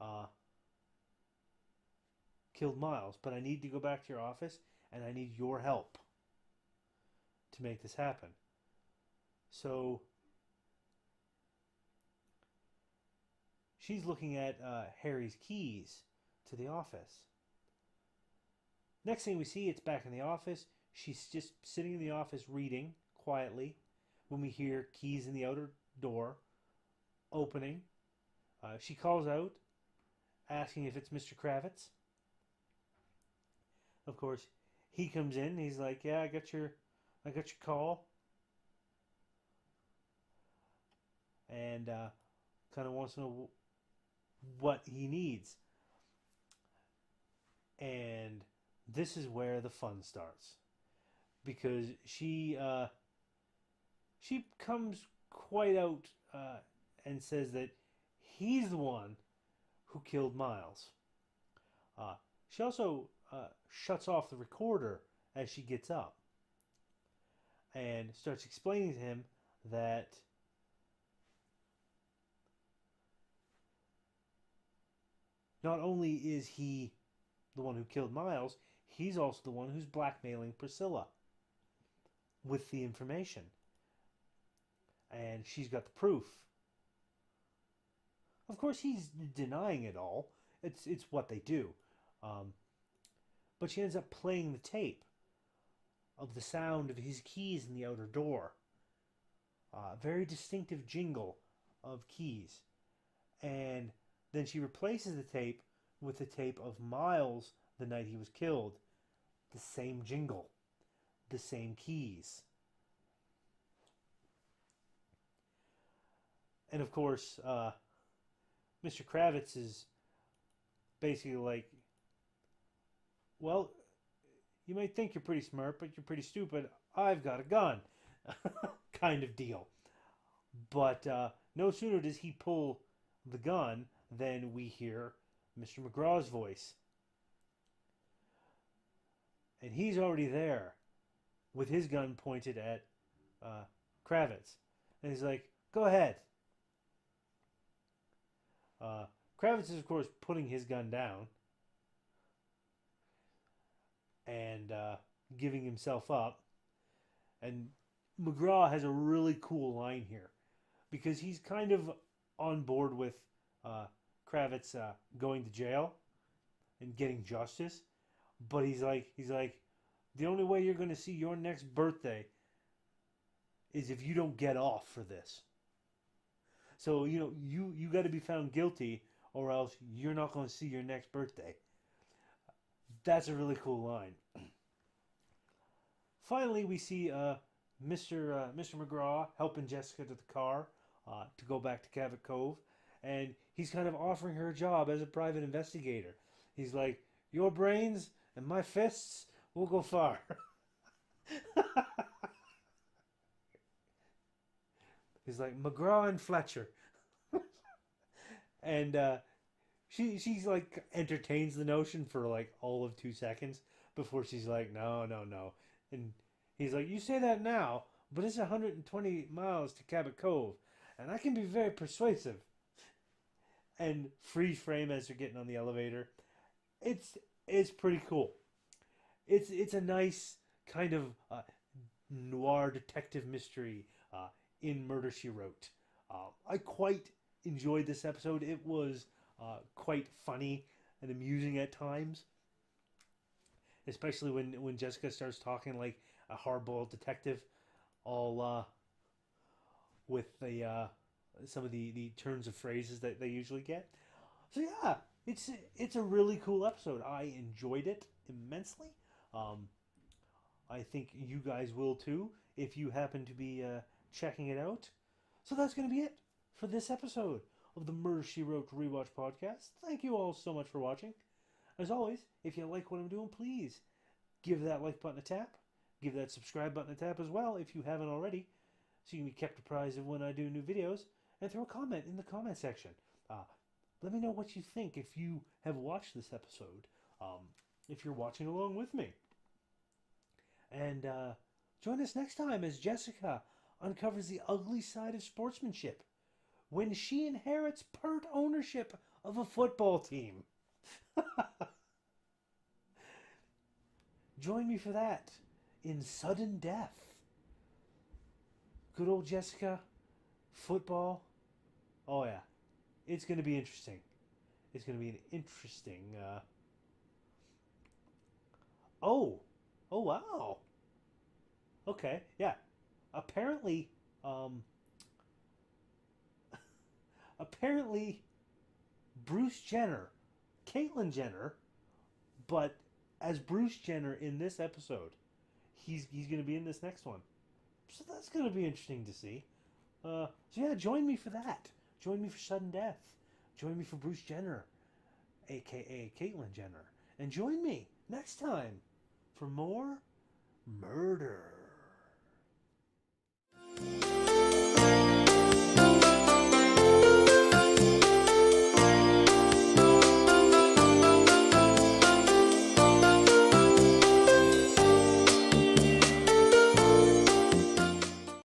uh, killed Miles, but I need to go back to your office, and I need your help to make this happen. So she's looking at Harry's keys to the office. Next thing we see, it's back in the office. She's just sitting in the office reading quietly when we hear keys in the outer door opening. She calls out, asking if it's Mr. Kravitz. Of course, he comes in. He's like, "Yeah, I got your call," and kind of wants to know what he needs. And this is where the fun starts, because she comes quite out and says that he's the one who killed Miles. She also shuts off the recorder as she gets up and starts explaining to him that not only is he the one who killed Miles, he's also the one who's blackmailing Priscilla with the information. And she's got the proof. Of course, he's denying it all. It's what they do. But she ends up playing the tape of the sound of his keys in the outer door. Very distinctive jingle of keys. And then she replaces the tape with the tape of Miles the night he was killed. The same jingle. The same keys. And of course, Mr. Kravitz is basically like, well, you might think you're pretty smart, but you're pretty stupid. I've got a gun. Kind of deal. But no sooner does he pull the gun than we hear Mr. McGraw's voice. And he's already there with his gun pointed at Kravitz. And he's like, "Go ahead." Kravitz is, of course, putting his gun down and giving himself up. And McGraw has a really cool line here, because he's kind of on board with Kravitz going to jail and getting justice. But he's like, the only way you're going to see your next birthday is if you don't get off for this. So, you got to be found guilty, or else you're not going to see your next birthday. That's a really cool line. Finally, we see Mr. McGraw helping Jessica to the car to go back to Cabot Cove. And he's kind of offering her a job as a private investigator. He's like, "Your brains and my fists will go far." He's like, "McGraw and Fletcher." And she's like entertains the notion for like all of 2 seconds before she's like, no. And he's like, "You say that now, but it's 120 miles to Cabot Cove, and I can be very persuasive." And freeze frame as they're getting on the elevator. It's pretty cool. It's a nice kind of noir detective mystery in Murder, She Wrote. I quite enjoyed this episode. It was quite funny and amusing at times, especially when Jessica starts talking like a hard-boiled detective, all with the some of the turns of phrases that they usually get. So yeah, it's a really cool episode. I enjoyed it immensely. Um, I think you guys will too if you happen to be checking it out. So that's going to be it for this episode of the Murder She Wrote Rewatch podcast. Thank you all so much for watching. As always, if you like what I'm doing, please give that like button a tap. Give that subscribe button a tap as well if you haven't already, so you can be kept apprised of when I do new videos. And throw a comment in the comment section. Let me know what you think if you have watched this episode. If you're watching along with me. And join us next time as Jessica uncovers the ugly side of sportsmanship when she inherits part ownership of a football team. Join me for that in Sudden Death. Good old Jessica, football. Oh yeah, it's going to be interesting. It's going to be an interesting... Oh wow. Okay, yeah. Apparently, apparently, Bruce Jenner, Caitlyn Jenner, but as Bruce Jenner in this episode, he's going to be in this next one. So that's going to be interesting to see. So yeah, join me for that. Join me for Sudden Death. Join me for Bruce Jenner, aka Caitlyn Jenner, and join me next time for more murder.